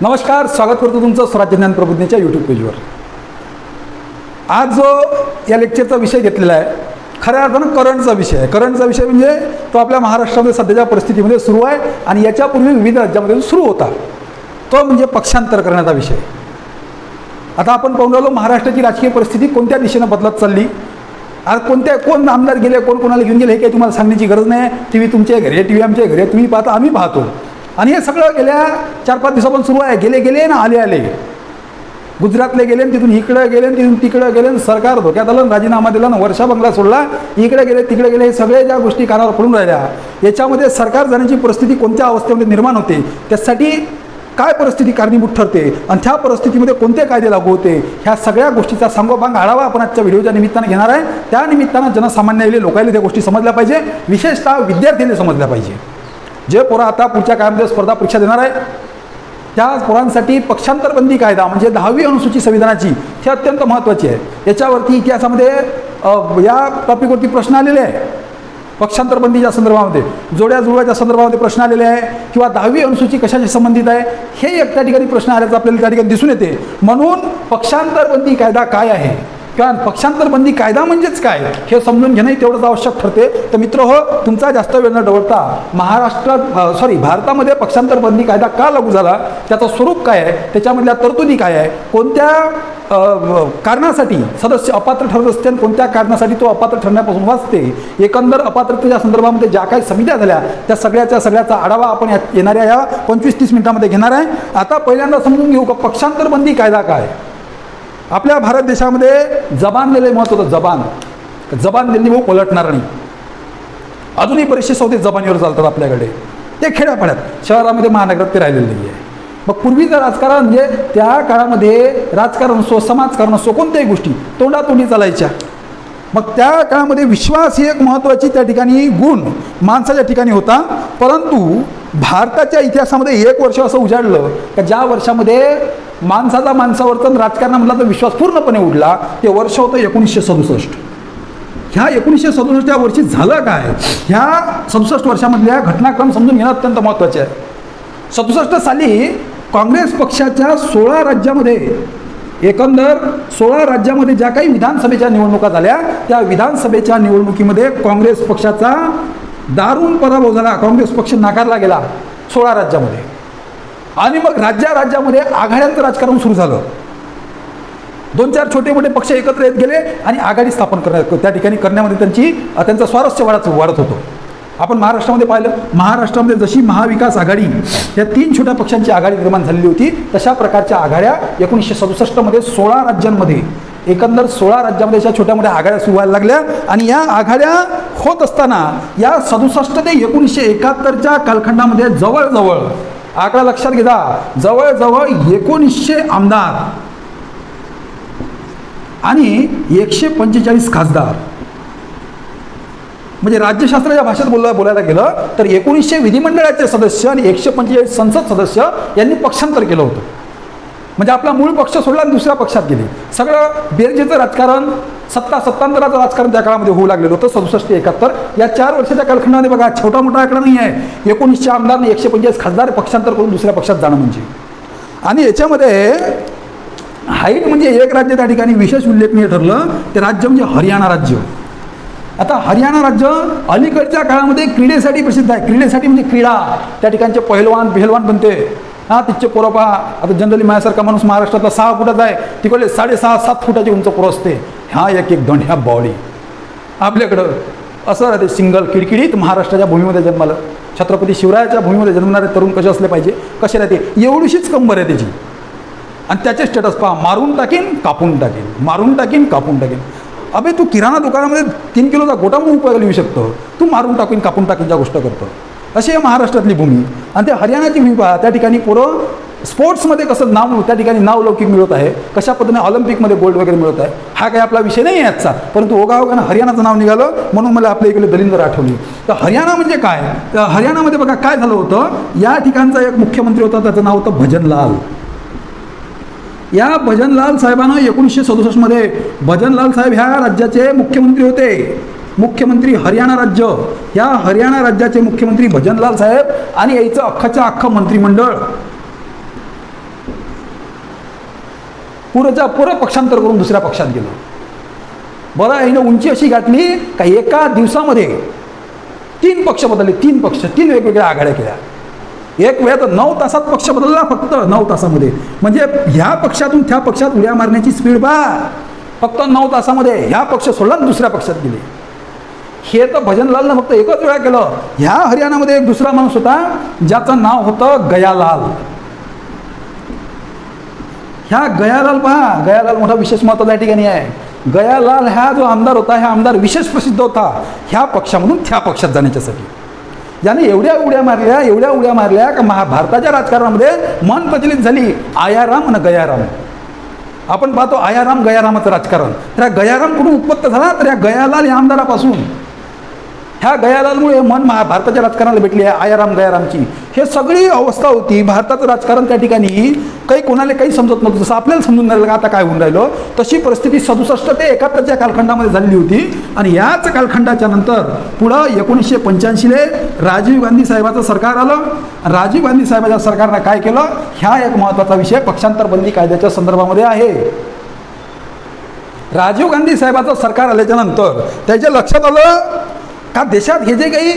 नमस्कार, स्वागत करतो तुमचं स्वराज्य ज्ञान प्रबोधिनीच्या यूट्यूब पेजवर. आज जो या लेक्चरचा विषय घेतलेला आहे खऱ्या अर्थानं करंटचा विषय आहे. करंटचा विषय म्हणजे तो आपल्या महाराष्ट्रामध्ये सध्याच्या परिस्थितीमध्ये सुरू आहे आणि याच्यापूर्वी विविध राज्यामध्ये सुरू होता. तो म्हणजे पक्षांतर करण्याचा विषय. आता आपण पाहून राहिलो महाराष्ट्राची राजकीय परिस्थिती कोणत्या दिशेनं बदलत चालली. आज कोण आमदार गेले, कोण कोणाला घेऊन गेले हे काही तुम्हाला सांगण्याची गरज नाही. टी व्ही तुमच्या घरी, टी व्ही आमच्या घरी, तुम्ही पाहता, आम्ही पाहतो. आणि हे सगळं गेल्या 4-5 दिवसापासून सुरू आहे. गेले ना आले. गुजरातले गेले, तिथून इकडं गेले, तिथून तिकडं गेले, सरकार धोक्यात आलं, राजीनामा दिला, वर्षा बंगला सोडला, इकडे गेले तिकडे गेले. हे सगळे ज्या गोष्टी कानावर पडून राहिल्या, याच्यामध्ये सरकार जाण्याची परिस्थिती कोणत्या अवस्थेमध्ये निर्माण होते, त्यासाठी काय परिस्थिती कारणीभूत ठरते आणि त्या परिस्थितीमध्ये कोणते कायदे लागू होते, ह्या सगळ्या गोष्टीचा सांगोपांग आढावा आपण आजच्या व्हिडिओच्या निमित्तानं घेणार आहे. त्या निमित्तानं जनसामान्य लोकांना त्या गोष्टी समजल्या पाहिजे, विशेषतः विद्यार्थ्यांनी समजल्या पाहिजे. जे पोरं आता पुढच्या काळामध्ये स्पर्धा परीक्षा देणार आहे त्या पोरांसाठी पक्षांतरबंदी कायदा म्हणजे 10वी अनुसूची संविधानाची हे अत्यंत महत्त्वाची आहे. याच्यावरती इतिहासामध्ये या टॉपिकवरती प्रश्न आलेले आहे. पक्षांतरबंदीच्या संदर्भामध्ये, जोड्या जुळवाच्या संदर्भामध्ये प्रश्न आलेले आहे किंवा 10वी अनुसूची कशाशी संबंधित आहे हे एक त्या ठिकाणी प्रश्न आल्याचं आपल्याला त्या ठिकाणी दिसून येते. म्हणून पक्षांतरबंदी कायदा काय आहे किंवा पक्षांतरबंदी कायदा म्हणजेच काय हे समजून घेणंही तेवढंच आवश्यक ठरते. तर मित्र हो, तुमचा जास्त वेळ न दवडता भारतामध्ये पक्षांतरबंदी कायदा का लागू झाला, त्याचं स्वरूप काय आहे, त्याच्यामधल्या तरतुदी काय आहे, कोणत्या कारणासाठी सदस्य अपात्र ठरत असते आणि कोणत्या कारणासाठी तो अपात्र ठरण्यापासून वाचते, एकंदर अपात्रतेच्या संदर्भामध्ये ज्या काही समित्या झाल्या त्या सगळ्याचा आढावा आपण येणाऱ्या या 25-30 मिनिटांमध्ये घेणार आहे. आता पहिल्यांदा समजून घेऊ का पक्षांतरबंदी कायदा काय. आपल्या भारत देशामध्ये जबान दिले महत्त्वाचं. जबान दिली भाऊ पलटणार नाही. अजूनही बरेचसे सौदे जबानीवर चालतात आपल्याकडे. ते खेड्यापाड्यात, शहरामध्ये महानगरात ते राहिलेलं नाही आहे. मग पूर्वीचं राजकारण म्हणजे त्या काळामध्ये राजकारण असो, समाजकारण असो, कोणत्याही गोष्टी तोंडातोंडी चालायच्या. मग त्या काळामध्ये विश्वास ही एक महत्त्वाची त्या ठिकाणी गुण माणसाच्या ठिकाणी होता. परंतु भारताच्या इतिहासामध्ये एक वर्ष असं उजाडलं की ज्या वर्षामध्ये माणसाचा माणसावरचं राजकारणामधला तर विश्वास पूर्णपणे उडला, ते वर्ष होतं 1967. ह्या 1967 वर्षी झालं काय, ह्या 67 वर्षामधल्या घटनाक्रम समजून घेणं अत्यंत महत्त्वाचे आहे. 67 साली काँग्रेस पक्षाच्या 16 राज्यामध्ये, एकंदर 16 राज्यामध्ये ज्या काही विधानसभेच्या निवडणुका झाल्या त्या विधानसभेच्या निवडणुकीमध्ये काँग्रेस पक्षाचा दारुण पराभव झाला. काँग्रेस पक्ष नाकारला गेला 16 राज्यामध्ये. आणि मग राज्यामध्ये आघाड्यांचं राजकारण सुरू झालं. 2-4 छोटे मोठे पक्ष एकत्र येत गेले आणि आघाडी स्थापन त्या ठिकाणी करण्यामध्ये त्यांचं स्वारस्य वाढत होतं. आपण महाराष्ट्रामध्ये पाहिलं, महाराष्ट्रामध्ये जशी महाविकास आघाडी या 3 छोट्या पक्षांची आघाडी निर्माण झालेली होती, तशा प्रकारच्या आघाड्या 1967 मध्ये 16 राज्यांमध्ये, एकंदर 16 राज्यामध्ये अशा छोट्या मोठ्या आघाड्या सुरू व्हायला लागल्या. आणि या आघाड्या होत असताना या 67 ते 1971च्या कालखंडामध्ये जवळजवळ, आकडा लक्षात घेता, जवळजवळ 1900 आमदार आणि 145 खासदार, म्हणजे राज्यशास्त्राच्या भाषेत बोलायला गेलं तर 1900 विधिमंडळाचे सदस्य आणि 145 संसद सदस्य यांनी पक्षांतर केलं होतं. म्हणजे आपला मूळ पक्ष सोडला आणि दुसऱ्या पक्षात गेले. सगळं बेरजेचं राजकारण, सत्तांतराचं राजकारण त्या काळामध्ये होऊ लागलेलं होतं. 67-71 या 4 वर्षाच्या कालखंडामध्ये बघा, छोटा मोठा आकडा नाही आहे. 1900 आमदार आणि 145 खासदार पक्षांतर करून दुसऱ्या पक्षात जाणं म्हणजे. आणि याच्यामध्ये हाईट म्हणजे एक राज्य त्या ठिकाणी विशेष उल्लेखनीय ठरलं, ते राज्य म्हणजे हरियाणा राज्य. आता हरियाणा राज्य अलीकडच्या काळामध्ये क्रीडेसाठी प्रसिद्ध आहे. क्रीडेसाठी म्हणजे क्रीडा, त्या ठिकाणचे पहिलवान बनते. तिथचे पोरं पहा, आता जनरली माझ्यासारखा माणूस महाराष्ट्रातला 6 फुटाचा आहे, तिकडे 6.5-7 फुटाची उंच पोरं असते. एक दंड्या बॉडी. आपल्याकडं असं राहते सिंगल किडकिडीत महाराष्ट्राच्या भूमीमध्ये जन्माला, छत्रपती शिवरायाच्या भूमीमध्ये जन्मणारे तरुण कसे असले पाहिजे, कसे राहते, एवढीशीच कंबर आहे त्याची. आणि त्याचे स्टेटस पहा, मारून टाकीन कापून टाकीन. अबे तू किराणा दुकानामध्ये 3 किलोचा गोटा म्हणून उपयोगाला येऊ शकतो, तू मारून टाकीन कापून टाकीनच्या गोष्ट करतो. अशी आहे महाराष्ट्रातली भूमी. आणि त्या हरियाणाची भूमी पहा, त्या ठिकाणी पोरं स्पोर्ट्समध्ये कसं त्या ठिकाणी नावलौकिक मिळत आहे, कशा पद्धतीने ऑलिम्पिकमध्ये गोल्ड वगैरे मिळत आहे. हा काही आपला विषय नाही आहे आजचा, परंतु ओघाओघानं हरियाणाचं नाव निघालं म्हणून मला आपल्या इकडे दलिंदर आठवली. तर हरियाणा म्हणजे काय, तर हरियाणामध्ये बघा काय झालं होतं. या ठिकाणचा एक मुख्यमंत्री होता, त्याचं नाव होतं भजनलाल. या भजनलाल साहेबांना 1967 मध्ये भजनलाल साहेब ह्या राज्याचे मुख्यमंत्री होते. मुख्यमंत्री हरियाणा राज्य, ह्या हरियाणा राज्याचे मुख्यमंत्री भजनलाल साहेब आणि याचं अख्खं मंत्रिमंडळ पुरंच्या पुरं पक्षांतर करून दुसऱ्या पक्षात गेलो. बरं, हिनं उंची अशी गाठली का एका दिवसामध्ये 3 पक्ष बदलले. 3 पक्ष, 3 वेगवेगळ्या आघाड्या केल्या. एक वेळ तर 9 तासात पक्ष बदलला, फक्त 9 तासामध्ये. म्हणजे ह्या पक्षातून त्या पक्षात उड्या मारण्याची स्पीड फक्त 9 तासामध्ये ह्या पक्ष सोडला दुसऱ्या पक्षात गेले. हे तर भजनलालनं फक्त एकच वेळा केलं. ह्या हरियाणामध्ये एक दुसरा माणूस होता ज्याचं नाव होतं गयालाल. ह्या गयालाल पहा, गयालाल मोठा विशेष महत्त्वाचा या ठिकाणी आहे. गयालाल हा जो आमदार होता, हा आमदार विशेष प्रसिद्ध होता ह्या पक्षामधून त्या पक्षात जाण्याच्यासाठी. याने एवढ्या उड्या मारल्या का भारताच्या राजकारणामध्ये मन प्रचलित झाली आयाराम आणि गयाराम. आपण पाहतो आयाराम गयारामाचं राजकारण. तर या गयाराम कुठून उत्पत्त झाला, तर या गयालाल या आमदारापासून. ह्या गयालालमुळे मन भारताच्या राजकारणाला भेटली आहे आयाराम गयारामची. हे सगळी अवस्था होती भारताचं राजकारण. त्या ठिकाणी काही कोणाला काही समजत नव्हतं. जसं आपल्याला समजून राहिलं का आता काय होऊन राहिलं, तशी परिस्थिती 67 ते 71च्या कालखंडामध्ये झालेली होती. आणि याच कालखंडाच्या नंतर पुढं 1985 राजीव गांधी साहेबाचं सरकार आलं. राजीव गांधी साहेबाच्या सरकारनं काय केलं, ह्या एक महत्त्वाचा विषय पक्षांतर बंदी कायद्याच्या संदर्भामध्ये आहे. राजीव गांधी साहेबाचं सरकार आल्याच्या नंतर त्याच्या लक्षात आलं का देशात हे जे काही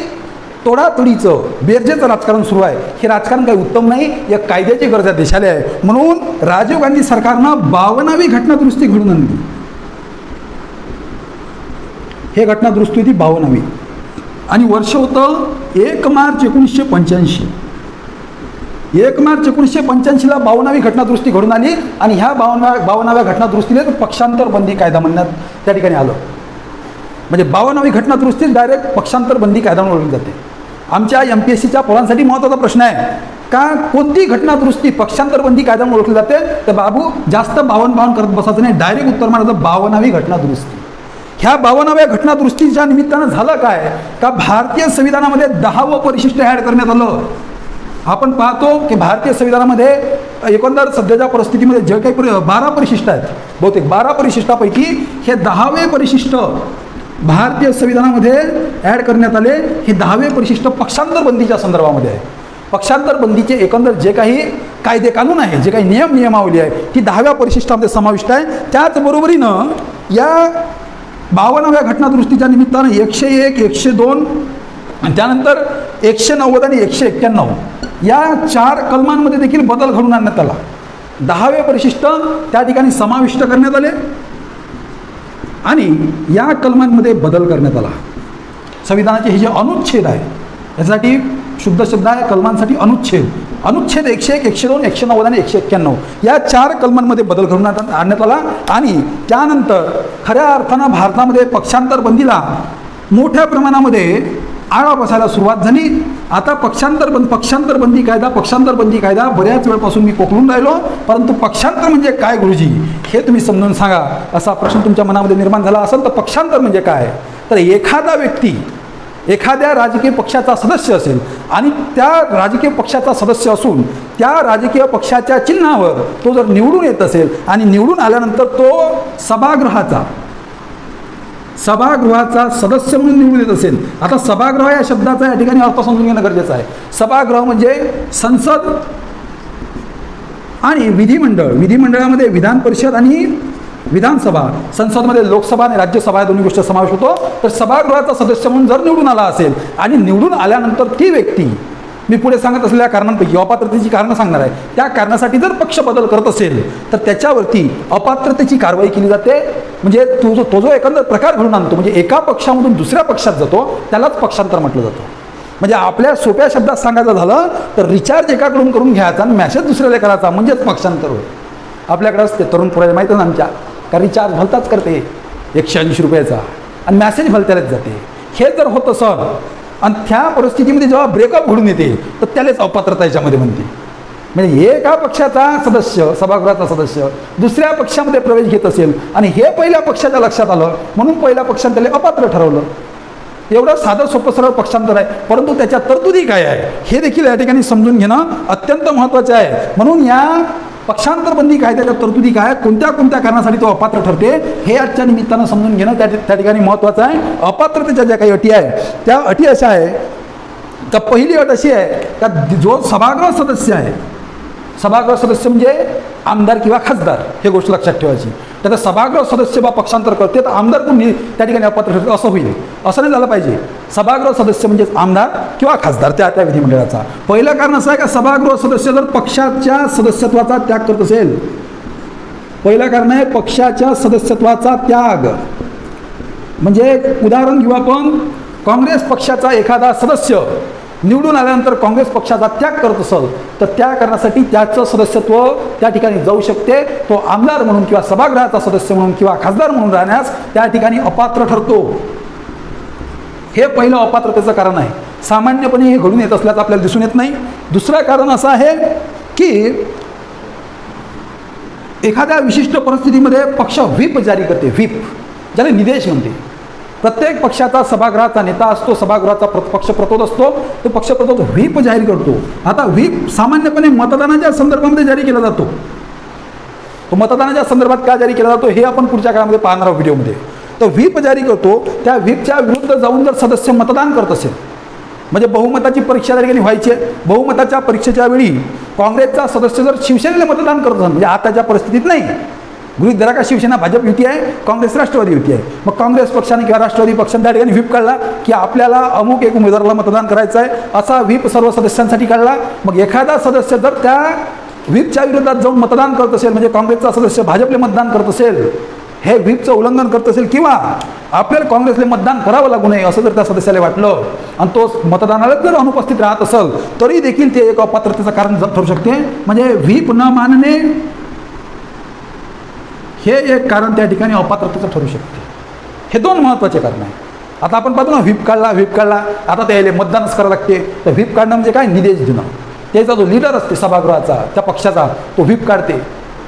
तोडातोडीचं बेरजेचं राजकारण सुरू आहे, हे राजकारण काही उत्तम नाही. या कायद्याची गरज आहे देशाला आहे. म्हणून राजीव गांधी सरकारनं 52वी घटनादुरुस्ती घडून आणली. हे घटनादुरुस्ती होती 52वी. आणि वर्ष होतं 1 मार्च 1985. 1 मार्च 1985ला 52वी घटनादुरुस्ती घडून आली. आणि ह्या 52व्या घटनादुरुस्तीला पक्षांतर बंदी कायदा म्हणण्यात त्या ठिकाणी आलं. म्हणजे 52वी घटनादुरुस्ती डायरेक्ट पक्षांतर बंदी कायदा म्हणून ओळखली जाते. आमच्या MPSCच्या पोरांसाठी महत्त्वाचा प्रश्न आहे का कोणती घटनादुरुस्ती पक्षांतर बंदी कायदा म्हणून ओळखली जाते, तर बाबू जास्त 52 करत बसायचं नाही, डायरेक्ट उत्तर मारायचं 52वी घटनादुरुस्ती. ह्या 52व्या घटनादुरुस्तीच्या निमित्तानं झालं काय का भारतीय संविधानामध्ये 10वं परिशिष्ट ॲड करण्यात आलं. आपण पाहतो की भारतीय संविधानामध्ये एकंदर सध्याच्या परिस्थितीमध्ये जे काही 12 परिशिष्ट आहेत, बहुतेक 12 परिशिष्टापैकी हे 10वे परिशिष्ट भारतीय संविधानामध्ये ॲड करण्यात आले. हे 10वे परिशिष्ट पक्षांतर बंदीच्या संदर्भामध्ये आहे. पक्षांतर बंदीचे एकंदर जे काही कायदे कानून आहे, जे काही नियमावली आहे, ती 10व्या परिशिष्टामध्ये समाविष्ट आहे. त्याचबरोबरीनं या 52व्या घटनादुरुस्तीच्या निमित्तानं 101, 102 आणि त्यानंतर 190 आणि 191 या 4 कलमांमध्ये देखील बदल घडून आणण्यात आला. 10वे परिशिष्ट त्या ठिकाणी समाविष्ट करण्यात आले आणि या कलमांमध्ये बदल करण्यात आला. संविधानाचे हे जे अनुच्छेद आहे, यासाठी शुद्ध शब्द आहे कलमांसाठी अनुच्छेद. अनुच्छेद 101, 102, 190 आणि 191 या 4 कलमांमध्ये बदल घडून आणण्यात आला. आणि त्यानंतर खऱ्या अर्थानं भारतामध्ये पक्षांतर बंदीला मोठ्या प्रमाणामध्ये आळा बसायला सुरुवात झाली. आता पक्षांतर बंदी कायदा बऱ्याच वेळपासून मी कोकळून राहिलो, परंतु पक्षांतर म्हणजे काय गुरुजी हे तुम्ही समजून सांगा असा प्रश्न तुमच्या मनामध्ये निर्माण झाला असेल. तर पक्षांतर म्हणजे काय, तर एखादा व्यक्ती एखाद्या राजकीय पक्षाचा सदस्य असेल आणि त्या राजकीय पक्षाचा सदस्य असून त्या राजकीय पक्षाच्या चिन्हावर तो जर निवडून येत असेल आणि निवडून आल्यानंतर तो सभागृहाचा सदस्य म्हणून निवडून येत असेल. आता सभागृह या शब्दाचा या ठिकाणी अर्थ समजून घेणं गरजेचं आहे. सभागृह म्हणजे संसद आणि विधिमंडळामध्ये विधान परिषद आणि विधानसभा, संसदमध्ये लोकसभा आणि राज्यसभा या दोन्ही गोष्टी समावेश होतो. तर सभागृहाचा सदस्य म्हणून जर निवडून आला असेल आणि निवडून आल्यानंतर ती व्यक्ती मी पुढे सांगत असलेल्या कारणांपैकी अपात्रतेची कारणं सांगणार आहे, त्या कारणासाठी जर पक्ष बदल करत असेल तर त्याच्यावरती अपात्रतेची कारवाई केली जाते. म्हणजे तो जो एकंदर प्रकार घडून आणतो, म्हणजे एका पक्षामधून दुसऱ्या पक्षात जातो, त्यालाच पक्षांतर म्हटलं जातं. म्हणजे आपल्या सोप्या शब्दात सांगायचं झालं तर रिचार्ज एकाकडून करून घ्यायचा आणि मॅसेज दुसऱ्याला करायचा म्हणजेच पक्षांतर होईल. आपल्याकडंच ते तरुण पोराला माहीतच आमच्या का रिचार्ज भलताच करते 180 रुपयाचा आणि मॅसेज भलत्यालाच जाते. हे जर होत असेल आणि त्या परिस्थितीमध्ये जेव्हा ब्रेकअप घडून येते तर त्यालाच अपात्रता याच्यामध्ये म्हणते. म्हणजे एका पक्षाचा सदस्य, सभागृहाचा सदस्य दुसऱ्या पक्षामध्ये प्रवेश घेत असेल आणि हे पहिल्या पक्षाच्या लक्षात आलं म्हणून पहिल्या पक्षाने त्याला अपात्र ठरवलं. एवढं साधं सोपं सरळ पक्षांतर आहे. परंतु त्याच्या तरतुदी काय आहे हे देखील या ठिकाणी समजून घेणं अत्यंत महत्त्वाचं आहे. म्हणून या पक्षांतर बंदी कायद्याच्या तरतुदी काय, कोणत्या कोणत्या कारणासाठी तो अपात्र ठरते हे आजच्या निमित्तानं समजून घेणं त्या ठिकाणी महत्त्वाचं आहे. अपात्रतेच्या ज्या काही अटी आहे त्या अटी अशा आहे का पहिली अट अशी आहे का जो सभागृह सदस्य आहे सभागृह सदस्य म्हणजे आमदार किंवा खासदार, हे गोष्ट लक्षात ठेवायची. त्याचा सभागृह सदस्य बा पक्षांतर करते तर आमदार कोण त्या ठिकाणी अपात्र ठरते असं होईल, असं नाही झालं पाहिजे. सभागृह सदस्य म्हणजे आमदार किंवा खासदार त्या विधिमंडळाचा. पहिलं कारण असं आहे का सभागृह सदस्य जर पक्षाच्या सदस्यत्वाचा त्याग करत असेल, पहिलं कारण आहे पक्षाच्या सदस्यत्वाचा त्याग. म्हणजे उदाहरण घेऊ आपण, काँग्रेस पक्षाचा एखादा सदस्य निवडून आल्यानंतर काँग्रेस पक्षाचा त्याग करत असेल तर त्या कारणासाठी त्याचं सदस्यत्व त्या ठिकाणी जाऊ शकते. तो आमदार म्हणून किंवा सभागृहाचा सदस्य म्हणून किंवा खासदार म्हणून राहण्यास त्या ठिकाणी अपात्र ठरतो. हे पहिलं अपात्रतेचं कारण आहे. सामान्यपणे हे घडून येत असल्याचं आपल्याला दिसून येत नाही. दुसरं कारण असं आहे की एखाद्या विशिष्ट परिस्थितीमध्ये पक्ष व्हीप जारी करते, व्हीप ज्याला निदेश म्हणते. प्रत्येक पक्षाचा सभागृहाचा नेता असतो, सभागृहाचा पक्ष प्रतोद असतो, तो पक्ष प्रतोद व्हीप जाहीर करतो. आता व्हीप सामान्यपणे मतदानाच्या संदर्भामध्ये जारी केला जातो. तो मतदानाच्या संदर्भात का जारी केला जातो हे आपण पुढच्या काळामध्ये पाहणार आहोत व्हिडिओमध्ये. तो व्हीप जारी करतो, त्या व्हीपच्या विरुद्ध जाऊन जर सदस्य मतदान करत असेल, म्हणजे बहुमताची परीक्षा त्या ठिकाणी व्हायची आहे, बहुमताच्या परीक्षेच्या वेळी काँग्रेसचा सदस्य जर शिवसेनेला मतदान करत असेल, म्हणजे आताच्या परिस्थितीत नाही, गृहीत धरा का शिवसेना भाजप युती आहे, काँग्रेस राष्ट्रवादी युती आहे, मग काँग्रेस पक्षाने किंवा राष्ट्रवादी पक्षाने त्या ठिकाणी व्हीप काढला की आपल्याला अमुक एक उमेदवाराला मतदान करायचं आहे, असा व्हीप सर्व सदस्यांसाठी काढला. मग एखादा सदस्य जर त्या व्हीपच्या विरोधात जाऊन मतदान करत असेल, म्हणजे काँग्रेसचा सदस्य भाजपले मतदान करत असेल, हे व्हीपचं उल्लंघन करत असेल किंवा आपल्याला काँग्रेसले मतदान करावं लागू नये असं जर त्या सदस्याला वाटलं आणि तो मतदानाला जर अनुपस्थित राहत असेल तरी देखील ते एक अपात्रतेचं कारण ठरू शकते. म्हणजे व्हीप न मानणे हे एक कारण त्या ठिकाणी अपात्रतेचं ठरू शकते. हे दोन महत्त्वाचे कारण आहे. आता आपण पाहतो ना, व्हीप काढला, आता त्याला मतदानच करावं लागते. तर व्हीप काढणं म्हणजे काय, निदेश देणं. त्याचा जो लीडर असते सभागृहाचा, त्या पक्षाचा, तो व्हीप काढते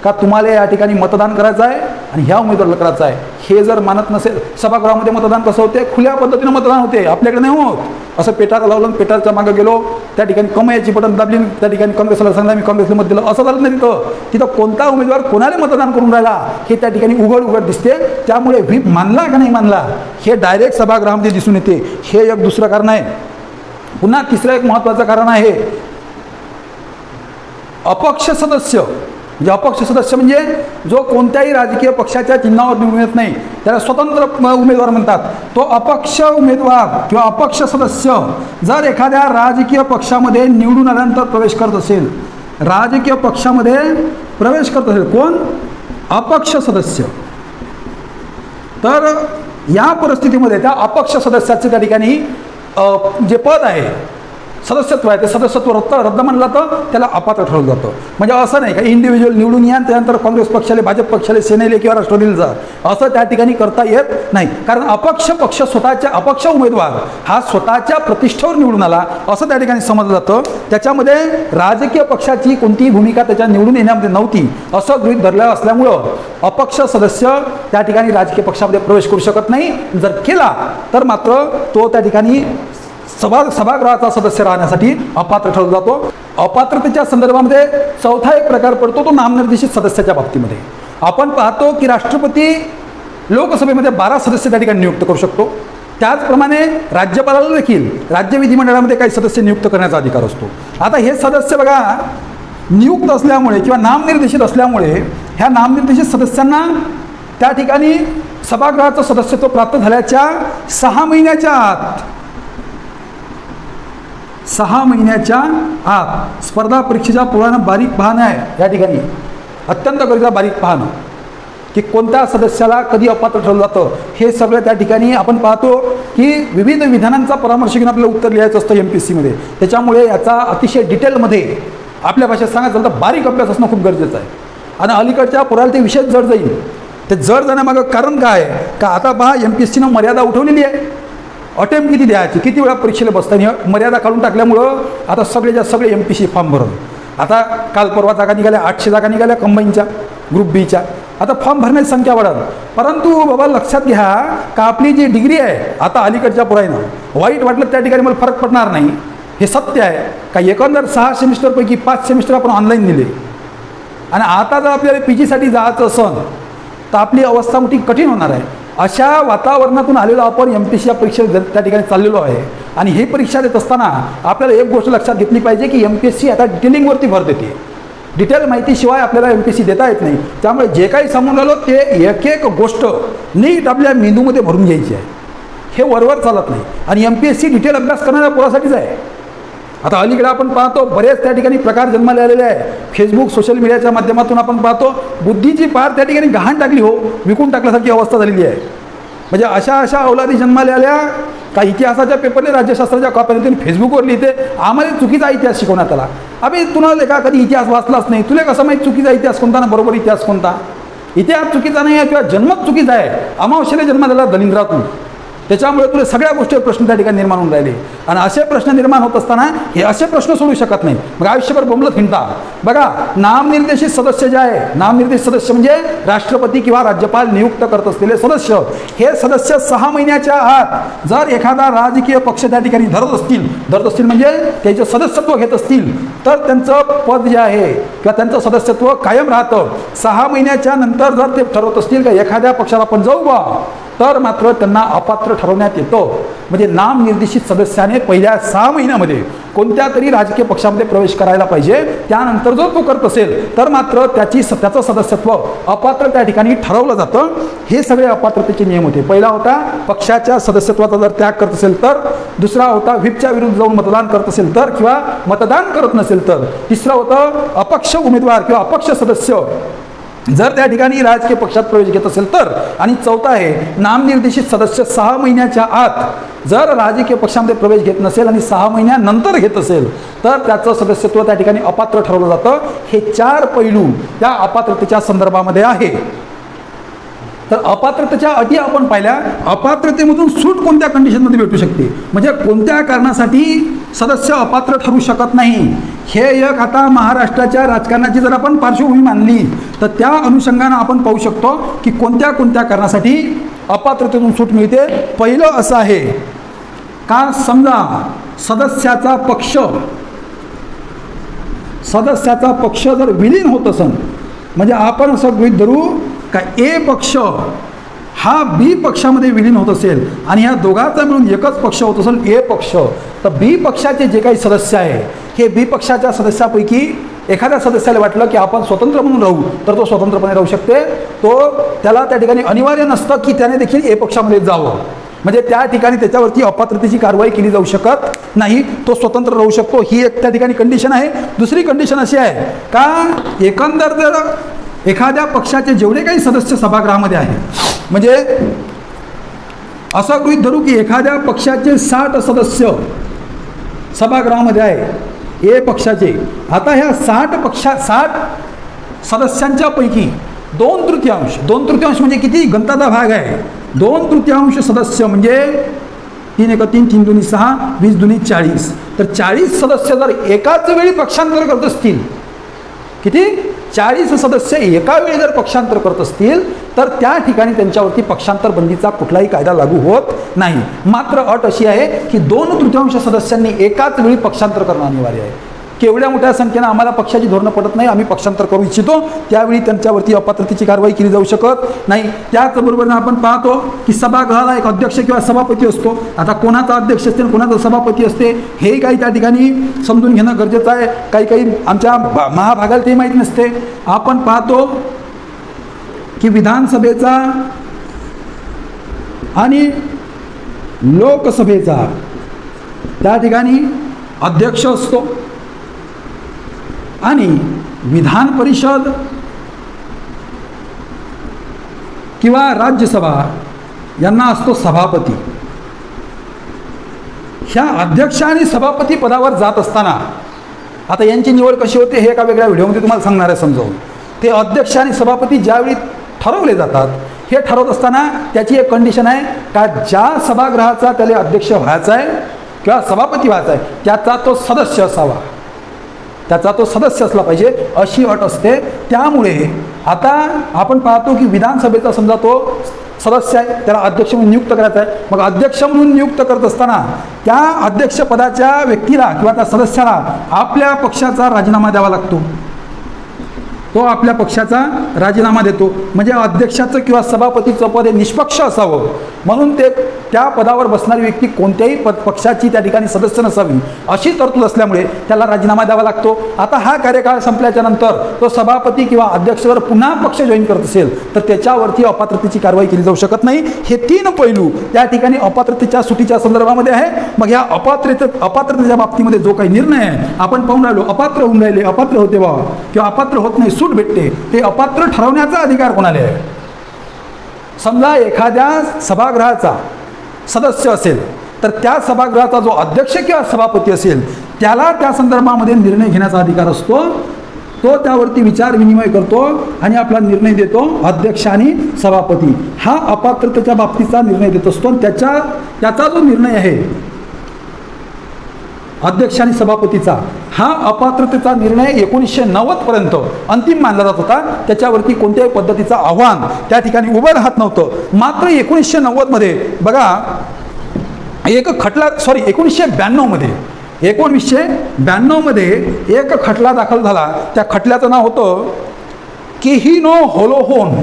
का तुम्हाला या ठिकाणी मतदान करायचं आहे आणि ह्या उमेदवाराला करायचं आहे. हे जर मानत नसेल, सभागृहामध्ये मतदान कसं होते, खुल्या पद्धतीनं मतदान होते, आपल्याकडे नाही होत. असं पेटार लावलं, पेटारच्या मागं गेलो, त्या ठिकाणी कमयाची बटन दाबली, त्या ठिकाणी काँग्रेसला सांगितलं मी काँग्रेसला मत दिलं, असं झालं नाही. तिथं कोणता उमेदवार कोणाला मतदान करून राहिला हे त्या ठिकाणी उघड दिसते. त्यामुळे व्हीप मानला का नाही मानला हे डायरेक्ट सभागृहामध्ये दिसून येते. हे एक दुसरं कारण आहे. पुन्हा तिसरं एक महत्त्वाचं कारण आहे, अपक्ष सदस्य. म्हणजे अपक्ष सदस्य म्हणजे जो कोणत्याही राजकीय पक्षाच्या चिन्हावर निवडून येत नाही, त्याला स्वतंत्र उमेदवार म्हणतात. तो अपक्ष उमेदवार किंवा अपक्ष सदस्य जर एखाद्या राजकीय पक्षामध्ये निवडून आल्यानंतर प्रवेश करत असेल, राजकीय पक्षामध्ये प्रवेश करत असेल कोण, अपक्ष सदस्य, तर या परिस्थितीमध्ये त्या अपक्ष सदस्याचे त्या ठिकाणी जे पद आहे, सदस्यत्व आहे, ते सदस्यत्व रद्द मानलं जातं, त्याला अपात्र ठरवलं जातं. म्हणजे असं नाही का इंडिव्हिज्युअल निवडून या त्यानंतर काँग्रेस पक्षाला, भाजप पक्षाला, सेनेला किंवा राष्ट्रवादीला जा, असं त्या ठिकाणी करता येत नाही. कारण अपक्ष पक्ष स्वतःच्या, अपक्ष उमेदवार हा स्वतःच्या प्रतिष्ठेवर निवडून आला असं त्या ठिकाणी समजलं जातं. त्याच्यामध्ये राजकीय पक्षाची कोणतीही भूमिका त्याच्या निवडून येण्यामध्ये नव्हती असं गृहीत धरलं असल्यामुळं अपक्ष सदस्य त्या ठिकाणी राजकीय पक्षामध्ये प्रवेश करू शकत नाही. जर केला तर मात्र तो त्या ठिकाणी सभागृहाचा सदस्य राहण्यासाठी अपात्र ठरला जातो. अपात्रतेच्या संदर्भामध्ये चौथा एक प्रकार पडतो, तो नामनिर्देशित सदस्याच्या बाबतीमध्ये. आपण पाहतो की राष्ट्रपती लोकसभेमध्ये 12 सदस्य त्या ठिकाणी नियुक्त करू शकतो. त्याचप्रमाणे राज्यपालाला देखील राज्य विधिमंडळामध्ये काही सदस्य नियुक्त करण्याचा अधिकार असतो. आता हे सदस्य बघा नियुक्त असल्यामुळे किंवा नामनिर्देशित असल्यामुळे ह्या नामनिर्देशित सदस्यांना त्या ठिकाणी सभागृहाचं सदस्यत्व प्राप्त झाल्याच्या 6 महिन्याच्या आत स्पर्धा परीक्षेच्या पूर्वानं बारीक पाहणं आहे. या ठिकाणी अत्यंत गरजेचं बारीक पाहणं की कोणत्या सदस्याला कधी अपात्र ठरवलं जातं हे सगळं त्या ठिकाणी आपण पाहतो की विविध विधानांचा परामर्श घेऊन आपल्याला उत्तर लिहायचं असतं MPSCमध्ये. त्याच्यामुळे याचा अतिशय डिटेलमध्ये आपल्या भाषेत सांगायचं तर बारीक अभ्यास असणं खूप गरजेचं आहे. आणि अलीकडच्या पुराला ते विषय जड जाईल. ते जड जाण्यामागं कारण काय का, आता पहा MPSCनं मर्यादा उठवलेली आहे. अटेम्प्ट किती द्यायची, किती वेळा परीक्षेला बसताना मर्यादा काढून टाकल्यामुळं आता सगळे MPSC फॉर्म भरून, आता काल परवा जागा निघाल्या, 800 जागा निघाल्या कंबाईनच्या ग्रुप बीच्या. आता फॉर्म भरण्याची संख्या वाढत. परंतु बाबा लक्षात घ्या का आपली जी डिग्री आहे आता अलीकडच्या पुरायनं, वाईट वाटलं त्या ठिकाणी मला फरक पडणार नाही, हे सत्य आहे का. एकंदर 6 सेमिस्टरपैकी 5 सेमिस्टर आपण ऑनलाईन दिले आणि आता जर आपल्याला PGसाठी जायचं असेल तर आपली अवस्था मोठी कठीण होणार आहे. अशा वातावरणातून आलेलो आपण MPSC या परीक्षेला त्या ठिकाणी चाललेलो आहे. आणि ही परीक्षा देत असताना आपल्याला एक गोष्ट लक्षात घेतली पाहिजे की MPSC आता डिटेलिंगवरती भर देते. डिटेल माहितीशिवाय आपल्याला MPSC देता येत नाही. त्यामुळे जे काही समोर आलो ते एक एक गोष्ट नीट आपल्या मेंदूमध्ये भरून घ्यायची आहे. हे वरवर चालत नाही. आणि MPSC डिटेल अभ्यास करणाऱ्या पोरासाठीच आहे. आता अलीकडे आपण पाहतो बरेच त्या ठिकाणी प्रकार जन्माला आलेले आहे. फेसबुक सोशल मीडियाच्या माध्यमातून आपण पाहतो बुद्धीची पार त्या ठिकाणी गहाण टाकली हो, विकून टाकल्यासारखी अवस्था झालेली आहे. म्हणजे अशा अवलादी जन्माला आल्या का इतिहासाच्या पेपरने राज्यशास्त्राच्या कॉप्यातून फेसबुकवर लिहिते आम्हाला चुकीचा इतिहास शिकवण्यात आला. अबे तुला का कधी इतिहास वाचलाच नाही, तुला कसं माहीत चुकीचा इतिहास कोणता ना बरोबर इतिहास कोणता? इतिहास चुकीचा नाही आहे किंवा जन्मच चुकीचा आहे. अमावश्याने जन्म झाला दलिंद्रातून, त्याच्यामुळे तुला सगळ्या गोष्टीवर प्रश्न त्या ठिकाणी निर्माण होऊन राहिले. आणि असे प्रश्न निर्माण होत असताना हे असे प्रश्न सोडू शकत नाही. मग आयुष्यभर बोंबलत हिंडता. बघा, नामनिर्देशित सदस्य जे आहे, नामनिर्देशित सदस्य म्हणजे राष्ट्रपती किंवा राज्यपाल नियुक्त करत असलेले सदस्य. हे सदस्य 6 महिन्याच्या आत जर एखादा राजकीय पक्ष त्या ठिकाणी धरत असतील म्हणजे त्याचे सदस्यत्व घेत असतील तर त्यांचं पद जे आहे किंवा त्यांचं सदस्यत्व कायम राहतं. 6 महिन्याच्या नंतर जर ते ठरवत असतील का एखाद्या पक्षाला आपण जाऊ बा, तर मात्र त्यांना अपात्र ठरवण्यात येतं. म्हणजे नामनिर्देशित सदस्याने पहिल्या 6 महिन्यामध्ये कोणत्या तरी राजकीय पक्षामध्ये प्रवेश करायला पाहिजे. त्यानंतर जर तो करत असेल तर मात्र त्याचं सदस्यत्व अपात्र त्या ठिकाणी ठरवलं जातं. हे सगळे अपात्रतेचे नियम होते. पहिला होता पक्षाच्या सदस्यत्वाचा जर त्याग करत असेल तर, दुसरा होता व्हिपच्या विरुद्ध जाऊन मतदान करत असेल तर किंवा मतदान करत नसेल तर, तिसरं होतं अपक्ष उमेदवार किंवा अपक्ष सदस्य जर त्या ठिकाणी राजकीय पक्षात प्रवेश घेत असेल तर, आणि चौथा आहे नामनिर्देशित सदस्य 6 महिन्याच्या आत जर राजकीय पक्षामध्ये प्रवेश घेत नसेल आणि 6 महिन्यानंतर घेत असेल तर त्याचं सदस्यत्व त्या ठिकाणी अपात्र ठरवलं जातं. हे 4 पैलू त्या अपात्रतेच्या संदर्भामध्ये आहे. तर अपात्रतेच्या अटी आपण पाहिल्या. अपात्रतेमधून सूट कोणत्या कंडिशनमध्ये भेटू शकते, म्हणजे कोणत्या कारणासाठी सदस्य अपात्र ठरू शकत नाही, हे एक आता महाराष्ट्राच्या राजकारणाची जर आपण पार्श्वभूमी मानली तर त्या अनुषंगानं आपण पाहू शकतो की कोणत्या कोणत्या कारणासाठी अपात्रतेतून सूट मिळते. पहिलं असं आहे का समजा सदस्याचा पक्ष जर विलीन होत असेल, म्हणजे आपण असं गृहीत धरू का ए पक्ष हा बी पक्षामध्ये विलीन होत असेल आणि ह्या दोघांचा मिळून एकच पक्ष होत असेल ए पक्ष, तर बी पक्षाचे जे काही सदस्य आहे हे बी पक्षाच्या सदस्यापैकी एखाद्या सदस्याला वाटलं की आपण स्वतंत्र म्हणून राहू तर तो स्वतंत्रपणे राहू शकते. त्याला त्या ठिकाणी अनिवार्य नसतं की त्याने देखील ए पक्षामध्ये जावं. म्हणजे त्या ठिकाणी त्याच्यावरती अपात्रतेची कारवाई केली जाऊ शकत नाही, तो स्वतंत्र राहू शकतो. ही एक त्या ठिकाणी कंडिशन आहे. दुसरी कंडिशन अशी आहे का एकंदर जर एखाद्या पक्षाचे जेवढे काही सदस्य सभागृहामध्ये आहे, म्हणजे असं गृहीत धरू की एखाद्या पक्षाचे 60 सदस्य सभागृहामध्ये आहे ए पक्षाचे. आता ह्या 60 सदस्यांच्या पैकी 2/3 म्हणजे किती गणताचा भाग आहे, 2/3 सदस्य म्हणजे 3 × 3 3 2 6 20 2 40. तर 40 सदस्य जर एकाच वेळी पक्षांतर करत असतील, किती 40 सदस्य एका वेळी जर पक्षांतर करत असतील तर त्या ठिकाणी त्यांच्यावरती पक्षांतर बंदीचा कुठलाही कायदा लागू होत नाही. मात्र अट अशी आहे की 2/3 सदस्यांनी एकाच वेळी पक्षांतर करणं अनिवार्य आहे. केवढ्या मोठ्या संख्येनं आम्हाला पक्षाची धोरणं पडत नाही, आम्ही पक्षांतर करू इच्छितो, त्यावेळी त्यांच्यावरती अपात्रतेची कारवाई केली जाऊ शकत नाही. त्याचबरोबरीनं आपण पाहतो की सभागृहाला एक अध्यक्ष किंवा सभापती असतो. आता कोणाचा अध्यक्ष असते कोणाचा सभापती असते हे काही त्या ठिकाणी समजून घेणं गरजेचं आहे. काही आमच्या महाभागाला ते माहीत नसते. आपण पाहतो की विधानसभेचा आणि लोकसभेचा त्या ठिकाणी अध्यक्ष असतो आणि विधान परिषद किंवा राज्यसभा यांना असतो सभापती. ह्या अध्यक्ष आणि सभापती पदावर जात असताना आता यांची निवड कशी होते हे एका वेगळ्या व्हिडिओमध्ये तुम्हाला सांगणार आहे समजावून. ते अध्यक्ष आणि सभापती ज्यावेळी ठरवले जातात, हे ठरवत असताना त्याची एक कंडिशन आहे का ज्या सभागृहाचा त्याला अध्यक्ष व्हायचा आहे किंवा सभापती व्हायचा आहे त्याचा तो सदस्य असावा, त्याचा तो सदस्य असला पाहिजे, अशी अट असते. त्यामुळे आता आपण पाहतो की विधानसभेचा समजा तो सदस्य आहे, त्याला अध्यक्ष म्हणून नियुक्त करायचा आहे. मग अध्यक्ष म्हणून नियुक्त करत असताना त्या अध्यक्षपदाच्या व्यक्तीला किंवा त्या सदस्याला आपल्या पक्षाचा राजीनामा द्यावा लागतो. तो आपल्या पक्षाचा राजीनामा देतो. म्हणजे अध्यक्षाचं किंवा सभापतीचं पद हे निष्पक्ष असावं म्हणून त्या पदावर बसणारी व्यक्ती कोणत्याही पक्षाची त्या ठिकाणी सदस्य नसावी अशी तरतूद असल्यामुळे त्याला राजीनामा द्यावा लागतो. आता हा कार्यकाळ संपल्याच्या नंतर तो सभापती किंवा अध्यक्ष जर पुन्हा पक्ष जॉईन करत असेल तर त्याच्यावरती अपात्रतेची कारवाई केली जाऊ शकत नाही. हे 3 पैलू त्या ठिकाणी अपात्रतेच्या सुटीच्या संदर्भामध्ये आहे. मग या अपात्रतेच्या बाबतीमध्ये जो काही निर्णय आहे आपण पाहून राहिलो, अपात्र होऊन राहिले, अपात्र होते बा किंवा अपात्र होत नाही, सूट भेटते, ते अपात्र ठरवण्याचा अधिकार कोणाला आहे? समजा एखाद्या सभागृहाचा सदस्य असेल तर त्या सभागृहाचा जो अध्यक्ष किंवा सभापती असेल त्याला त्या संदर्भामध्ये निर्णय घेण्याचा अधिकार असतो. तो त्यावरती विचार विनिमय करतो आणि आपला निर्णय देतो. अध्यक्ष आणि सभापती हा अपात्रतेच्या बाबतीचा निर्णय देत असतो. त्याचा जो निर्णय आहे अध्यक्ष आणि सभापतीचा हा अपात्रतेचा निर्णय 1990 पर्यंत अंतिम मानला जात होता. त्याच्यावरती कोणत्याही पद्धतीचं आव्हान त्या ठिकाणी उभं राहत नव्हतं. मात्र 1990 मध्ये बघा एक खटला 1992 मध्ये एक खटला दाखल झाला. त्या खटल्याचं नाव होतं केहिनो होलोहोन.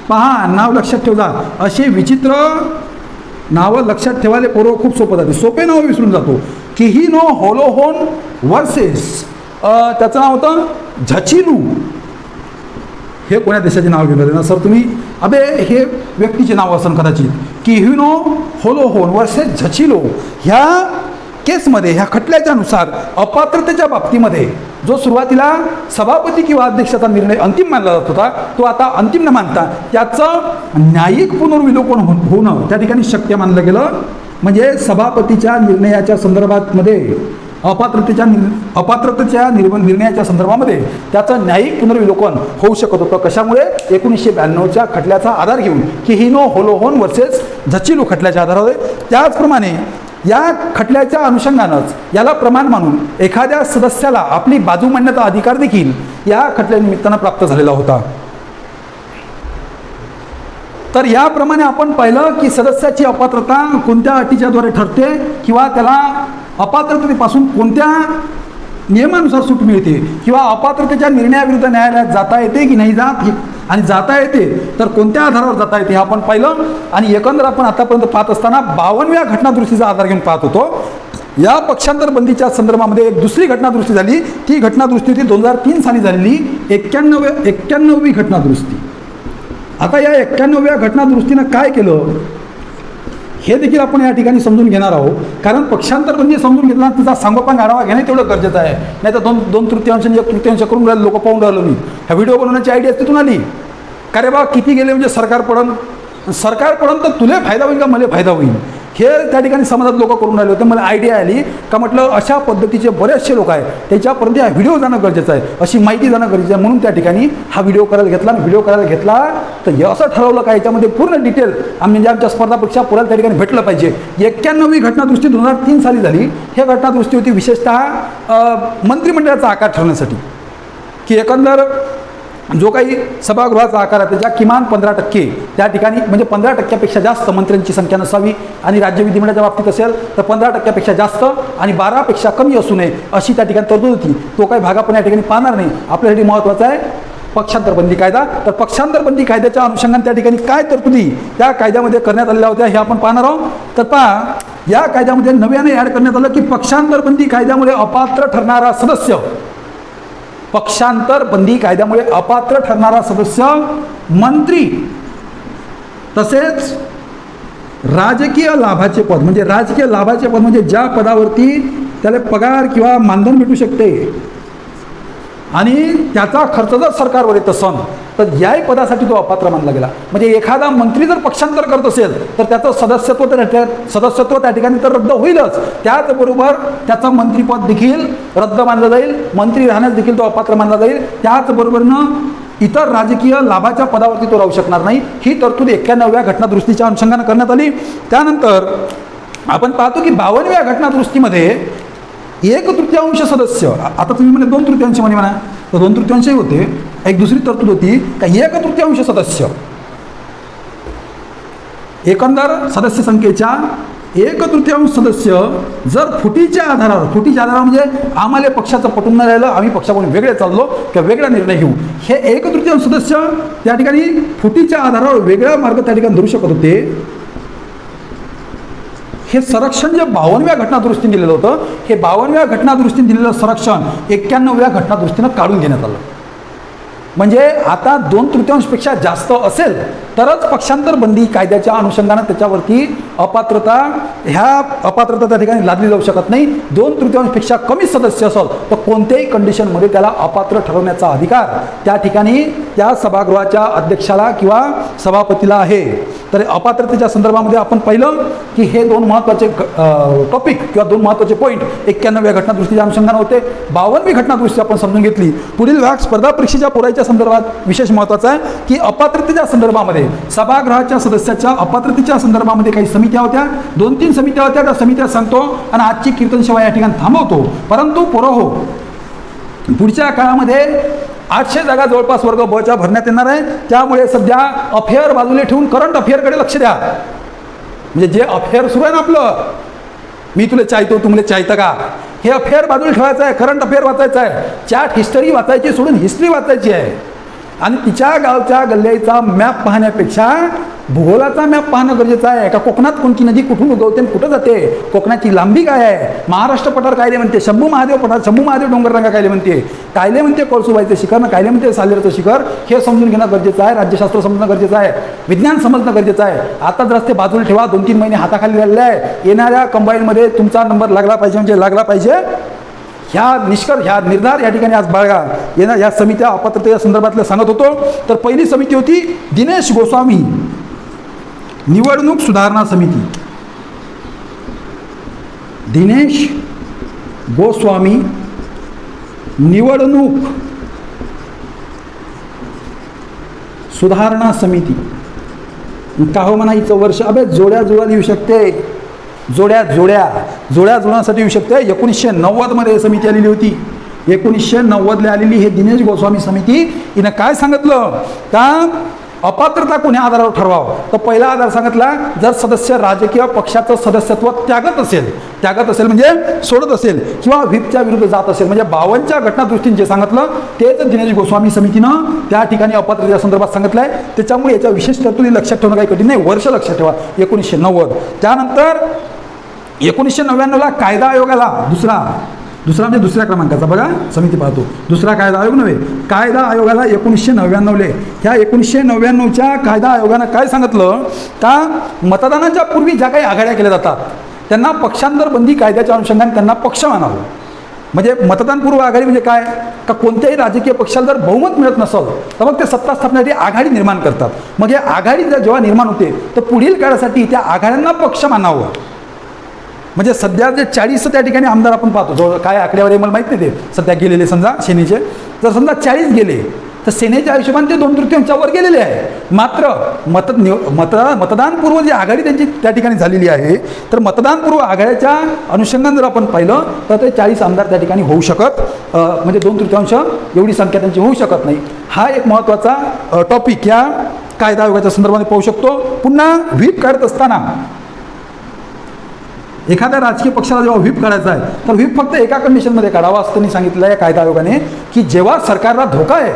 पहा नाव लक्षात ठेवा. असे विचित्र नावं लक्षात ठेवायला पूर्व खूप सोपं जाते. सोपे नाव विसरून जातो. केहिनो होलोहोन वर्सेस त्याचं नाव होतं झचिलू. हे कोण्या देशाचे नाव घेतलं ना सर तुम्ही? अबे हे व्यक्तीचे नाव असेल कदाचित. केहिनो होलोहोन वर्सेस झचिलो ह्या केसमध्ये ह्या खटल्याच्यानुसार अपात्रतेच्या बाबतीमध्ये जो सुरुवातीला सभापती किंवा अध्यक्षाचा निर्णय अंतिम मानला जात होता तो आता अंतिम न मानता त्याचं न्यायिक पुनर्विलोकन होणं त्या ठिकाणी शक्य मानलं गेलं. म्हणजे सभापतीच्या निर्णयाच्या संदर्भामध्ये अपात्रतेच्या निर्णयाच्या संदर्भामध्ये त्याचं न्यायिक पुनर्विलोकन होऊ शकत होतं. कशामुळे? 1992च्या खटल्याचा आधार घेऊन केहिनो होलोहोन वर्सेस झचिलू खटल्याच्या आधारावर. त्याचप्रमाणे या खटल्याच्या अनुषंगानंच याला प्रमाण मानून एखाद्या सदस्याला आपली बाजू मांडण्याचा अधिकार देखील या खटल्यानिमित्तानं प्राप्त झालेला होता. तर याप्रमाणे आपण पाहिलं की सदस्याची अपात्रता कोणत्या अटीच्याद्वारे ठरते किंवा त्याला अपात्रतेपासून कोणत्या नियमानुसार सूट मिळते किंवा अपात्रतेच्या निर्णयाविरुद्ध न्यायालयात जाता येते की नाही जात आणि जाता येते तर कोणत्या आधारावर जाता येते हे आपण पाहिलं. आणि एकंदर आपण आतापर्यंत पाहत असताना 52व्या घटनादुरुस्तीचा आधार घेऊन पाहत होतो. या पक्षांतर बंदीच्या संदर्भामध्ये एक दुसरी घटनादुरुस्ती झाली. ती घटनादुरुस्ती होती 2003 साली झालेली 91वी घटनादुरुस्ती. आता या 91व्या घटनादुरुस्तीनं काय केलं हे देखील आपण या ठिकाणी समजून घेणार आहोत. कारण पक्षांतर बंदी समजून घेतला तिचा सांगोपांग आढावा घेणं तेवढं गरजेचं आहे. नाही तर दोन तृतीयांश 1 तृतीयांश करून राहिले लोक पाहून राहिलो मी. ह्या व्हिडिओ बनवण्याची आयडिया तिथून आली. का रे बा किती गेले म्हणजे सरकार पडन तर तुला फायदा होईल का मला फायदा होईल हे त्या ठिकाणी समाजात लोक करून राहिले होते. मला आयडिया आली का म्हटलं अशा पद्धतीचे बरेचसे लोक आहेत त्याच्यापर्यंत हा व्हिडिओ जाणं गरजेचं आहे, अशी माहिती जाणं गरजेचं आहे. म्हणून त्या ठिकाणी हा व्हिडिओ करायला घेतला. तर असं ठरवलं का याच्यामध्ये पूर्ण डिटेल म्हणजे आमच्या स्पर्धा परीक्षा पुराला त्या ठिकाणी भेटलं पाहिजे. 91वी घटनादुरुस्ती 2003 साली झाली. ही घटनादुरुस्ती होती विशेषतः मंत्रिमंडळाचा आकार ठरवण्यासाठी की एकंदर जो काही सभागृहाचा आकार आहे त्याच्या किमान 15% त्या ठिकाणी म्हणजे 15%पेक्षा जास्त मंत्र्यांची संख्या नसावी आणि राज्य विधिमंडळाच्या बाबतीत असेल तर 15%पेक्षा जास्त आणि 12पेक्षा कमी असू नये अशी त्या ठिकाणी तरतूद होती. तो काही भाग आपण या ठिकाणी पाहणार नाही. आपल्यासाठी महत्त्वाचा आहे पक्षांतरबंदी कायदा. तर पक्षांतरबंदी कायद्याच्या अनुषंगाने त्या ठिकाणी काय तरतुदी त्या कायद्यामध्ये करण्यात आलेल्या होत्या हे आपण पाहणार आहोत. तर पहा या कायद्यामध्ये नव्याने ॲड करण्यात आलं की पक्षांतरबंदी कायद्यामुळे अपात्र ठरणारा सदस्य मंत्री तसेच राजकीय लाभाचे पद म्हणजे ज्या पदावरती त्याला पगार किंवा मानधन भेटू शकते आणि त्याचा खर्च जर सरकारवर येत असेल तर याही पदासाठी तो अपात्र मानला गेला. म्हणजे एखादा मंत्री जर पक्षांतर करत असेल तर त्याचं सदस्यत्व त्या ठिकाणी तर रद्द होईलच. त्याचबरोबर त्याचं मंत्रिपद देखील रद्द मानलं जाईल. मंत्री राहण्यास देखील तो अपात्र मानला जाईल. त्याचबरोबरनं इतर राजकीय लाभाच्या पदावरती तो राहू शकणार नाही. ही तरतूद 91व्या घटनादुरुस्तीच्या अनुषंगानं करण्यात आली. त्यानंतर आपण पाहतो की 52व्या घटनादुरुस्तीमध्ये 1/3 सदस्य, आता तुम्ही म्हणे 2/3 म्हणे म्हणा तर 2/3 होते. एक दुसरी तरतूद होती का 1/3 सदस्य एकंदर सदस्य संख्येच्या एक तृतीयांश सदस्य जर फुटीच्या आधारावर म्हणजे आम्हाला पक्षाचं पटून नाही राहिलं, आम्ही पक्षाकडून वेगळे चाललो किंवा वेगळा निर्णय घेऊ, हे एक तृतीयांश सदस्य त्या ठिकाणी फुटीच्या आधारावर वेगळा मार्ग त्या ठिकाणी धरू शकत होते. हे संरक्षण जे 52व्या घटनादुरुस्तीने दिलेलं होतं, हे 52व्या घटनादुरुस्तीने दिलेलं संरक्षण 91व्या घटनादुरुस्तीनं काढून घेण्यात आलं. म्हणजे आता 2/3पेक्षा जास्त असेल तरच पक्षांतर बंदी कायद्याच्या अनुषंगानं त्याच्यावरती ह्या अपात्रता त्या ठिकाणी लादली जाऊ शकत नाही. 2/3पेक्षा कमी सदस्य असेल तर कोणत्याही कंडिशनमध्ये त्याला अपात्र ठरवण्याचा अधिकार त्या ठिकाणी त्या सभागृहाच्या अध्यक्षाला किंवा सभापतीला आहे. तर अपात्रतेच्या संदर्भामध्ये आपण पाहिलं की हे 2 महत्त्वाचे टॉपिक किंवा 2 महत्त्वाचे पॉईंट 91व्या घटनादुरुस्तीच्या अनुषंगानं होते. 52वी घटनादुरुस्ती आपण समजून घेतली. पुढील भाग स्पर्धा परीक्षेच्या पुराव्याच्या संदर्भात विशेष महत्त्वाचा आहे की अपात्रतेच्या संदर्भामध्ये सभागृहाच्या सदस्याच्या अपात्रतेच्या संदर्भामध्ये काही समित्या होत्या, 2-3 समित्या होत्या. त्या समित्या सांगतो आणि आजची कीर्तन सेवा या ठिकाणी थांबवतो. परंतु पोरहो, पुढच्या काळामध्ये 800 जागा जवळपास वर्ग बच्या भरण्यात येणार आहे. त्यामुळे सध्या अफेअर बाजूला ठेवून करंट अफेअरकडे लक्ष द्या. म्हणजे जे अफेअर सुरू आहे ना आपलं, मी तुला चाहतो तुमले चाहतं का, हे अफेअर बाजूला ठेवायचं आहे, करंट अफेअर वाचायचं आहे. चॅट हिस्टरी वाचायची सोडून हिस्ट्री वाचायची आहे. आणि तिच्या गावच्या गल्ल्याचा मॅप पाहण्यापेक्षा भूगोलाचा मॅप पाहणं गरजेचं आहे. का कोकणात कोणती नदी कुठून उगवते आणि कुठं जाते, कोकणाची लांबी काय आहे, महाराष्ट्र पठार कायले म्हणते, शंभू महादेव पठार, शंभू महादेव डोंगररांगा कायले म्हणते कळसुबाईचं शिखर ना कायले म्हणते सालेरचं शिखर, हे समजून घेणं गरजेचं आहे. राज्यशास्त्र समजणं गरजेचं आहे, विज्ञान समजणं गरजेचं आहे. आता जर ते बाजूला ठेवा, 2-3 महिने हाताखाली राहिलेले आहे. येणाऱ्या कंबाईनमध्ये तुमचा नंबर लागला पाहिजे म्हणजे लागला पाहिजे. ह्या निर्धार या ठिकाणी आज बाळगा. या समित्या अपात्रतेच्या संदर्भातल्या सांगत होतो. तर पहिली समिती होती दिनेश गोस्वामी निवडणूक सुधारणा समिती. दिनेश गोस्वामी निवडणूक सुधारणा समिती. का हो म्हणा हिचं वर्ष, अबे जोड्या येऊ शकते, जोड्या जुळण्यासाठी येऊ शकते. 1990 समिती आलेली होती. 1990 आलेली हे दिनेश गोस्वामी समिती. हिनं काय सांगितलं का अपात्रता कोण्या आधारावर ठरवावं. तर पहिला आधार सांगितला, जर सदस्य राजकीय पक्षाचं सदस्यत्व त्यागत असेल म्हणजे सोडत असेल किंवा व्हीपच्या विरुद्ध जात असेल. म्हणजे 52च्या घटनादृष्टीने जे सांगितलं तेच दिनेश गोस्वामी समितीनं त्या ठिकाणी अपात्रतेच्या संदर्भात सांगितलं आहे. त्याच्यामुळे याच्या विशेष तरतुदी लक्षात ठेवणं काही कठीण नाही. वर्ष लक्षात ठेवा 1990. त्यानंतर 1999ला कायदा आयोगाला दुसरा म्हणजे दुसऱ्या क्रमांकाचा बघा समिती पाहतो, दुसरा कायदा आयोग नव्हे, कायदा आयोगाला 1999 ह्या 1999च्या कायदा आयोगानं काय सांगितलं का मतदानाच्या पूर्वी ज्या काही आघाड्या केल्या जातात त्यांना पक्षांतर बंदी कायद्याच्या अनुषंगाने त्यांना पक्ष मानावं. म्हणजे मतदानपूर्व आघाडी म्हणजे काय का कोणत्याही राजकीय पक्षाला जर बहुमत मिळत नसेल तर मग ते सत्ता स्थापनेसाठी आघाडी निर्माण करतात. मग हे आघाडी जर जेव्हा निर्माण होते तर पुढील काळासाठी त्या आघाड्यांना पक्ष मानावं. म्हणजे सध्या जे 40 त्या ठिकाणी आमदार आपण पाहतो, जो काय आकड्यावर मला माहीत नाही, ते सध्या गेलेले समजा सेनेचे जर समजा 40 गेले तर सेनेच्या हिशोबाने ते 2/3 वर गेलेले आहे. मात्र मतदानपूर्व जी आघाडी त्यांची त्या ठिकाणी झालेली आहे, तर मतदानपूर्व आघाड्याच्या अनुषंगाने जर आपण पाहिलं तर ते 40 आमदार त्या ठिकाणी होऊ शकत, म्हणजे 2/3 एवढी संख्या त्यांची होऊ शकत नाही. हा एक महत्त्वाचा टॉपिक या कायदा आयोगाच्या संदर्भाने पाहू शकतो. पुन्हा व्हीप काढत असताना एखाद्या राजकीय पक्षाला जेव्हा व्हीप काढायचा आहे तर व्हीप फक्त एका कंडिशनमध्ये काढावा असं त्यांनी सांगितलं आहे कायदा आयोगाने, की जेव्हा सरकारला धोका आहे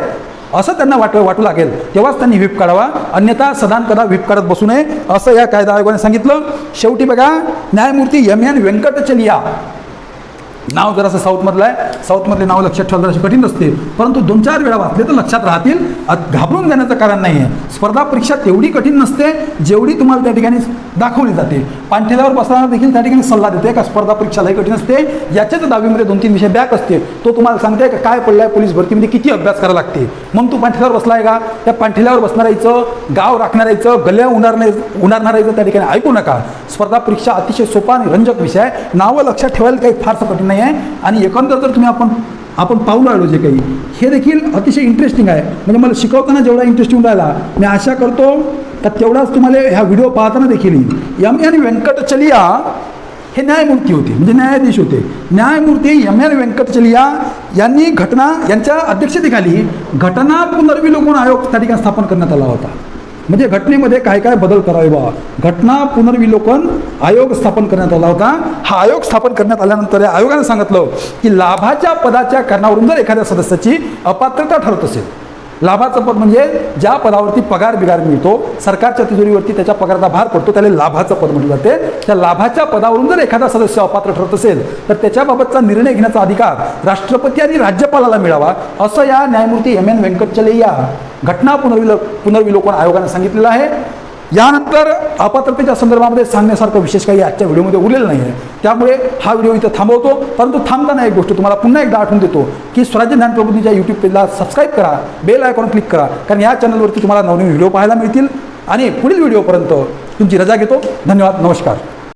असं त्यांना वाटू लागेल तेव्हाच त्यांनी व्हीप काढावा, अन्यथा सदान कदा व्हीप काढत बसू नये असं या कायदा आयोगाने सांगितलं. शेवटी बघा, न्यायमूर्ती MN व्यंकटचलिया नाव जरासं साऊथमधलं आहे, साऊथमधले नाव लक्षात ठेवायला जराशी कठीण असते, परंतु 2-4 वेळा वाचले तर लक्षात राहतील. घाबरून जाण्याचं कारण नाही आहे. स्पर्धा परीक्षा तेवढी कठीण नसते जेवढी तुम्हाला त्या ठिकाणी दाखवली जाते. पांठेल्यावर बसताना देखील त्या ठिकाणी सल्ला देते का स्पर्धा परीक्षा लई कठीण असते, याच्याच 10वीमध्ये 2-3 विषय बॅक असते, तो तुम्हाला सांगते का काय पडलं आहे पोलीस भरतीमध्ये किती अभ्यास करायला लागते. मग तू पांठेल्यावर बसला आहे का, त्या पांठेल्यावर बसणारायचं, गाव राखणारायचं, गल्ल्या उडारणारायचं त्या ठिकाणी ऐकू नका. स्पर्धा परीक्षा अतिशय सोपा आणि रंजक विषय आहे. नावं लक्षात ठेवायला काही फारसं कठीण नाही आहे. आणि एकंदर जर तुम्ही आपण पाहू लागलो जे काही, हे देखील अतिशय इंटरेस्टिंग आहे. म्हणजे मला शिकवताना जेवढा इंटरेस्टिंग राहिला, मी आशा करतो का तेवढाच तुम्हाला ह्या व्हिडिओ पाहताना देखील MN व्यंकटचलिया हे न्यायमूर्ती होते, म्हणजे न्यायाधीश होते. न्यायमूर्ती MN व्यंकटचलिया यांनी यांच्या अध्यक्षतेखाली घटना पुनर्विलोकन आयोग त्या ठिकाणी स्थापन करण्यात आला होता. म्हणजे घटनेमध्ये काय काय बदल करावे बा. घटना पुनर्विलोकन आयोग स्थापन करण्यात आला होता. हा आयोग स्थापन करण्यात आल्यानंतर या आयोगाने सांगितलं की लाभाच्या पदाच्या कारणावरून जर एखाद्या सदस्याची अपात्रता ठरत असेल, लाभाचं पद म्हणजे ज्या पदावरती पगार बिगार मिळतो, सरकारच्या तिजोरीवरती त्याच्या पगाराचा भार पडतो, त्याला लाभाचं पद म्हटलं जाते. त्या लाभाच्या पदावरून जर एखादा सदस्य अपात्र ठरत असेल तर त्याच्याबाबतचा निर्णय घेण्याचा अधिकार राष्ट्रपती आणि राज्यपालाला मिळावा, असं या न्यायमूर्ती M.N. व्यंकटचलैया घटना पुनर्विलोकन आयोगाने सांगितलेलं आहे. यानंतर अपात्रतेच्या संदर्भामध्ये सांगण्यासारखं विशेष काही आजच्या व्हिडिओमध्ये उरलेलं नाही आहे. त्यामुळे हा व्हिडिओ इथं थांबवतो. परंतु थांबताना एक गोष्ट तुम्हाला पुन्हा एकदा आठवून देतो की स्वराज्य ज्ञान प्रबोधिनीच्या यूट्यूब पेजला सबस्क्राईब करा, बेल आयकॉन क्लिक करा, कारण या चॅनलवरती तुम्हाला नवनवीन व्हिडिओ पाहायला मिळतील. आणि पुढील व्हिडिओपर्यंत तुमची रजा घेतो. धन्यवाद. नमस्कार.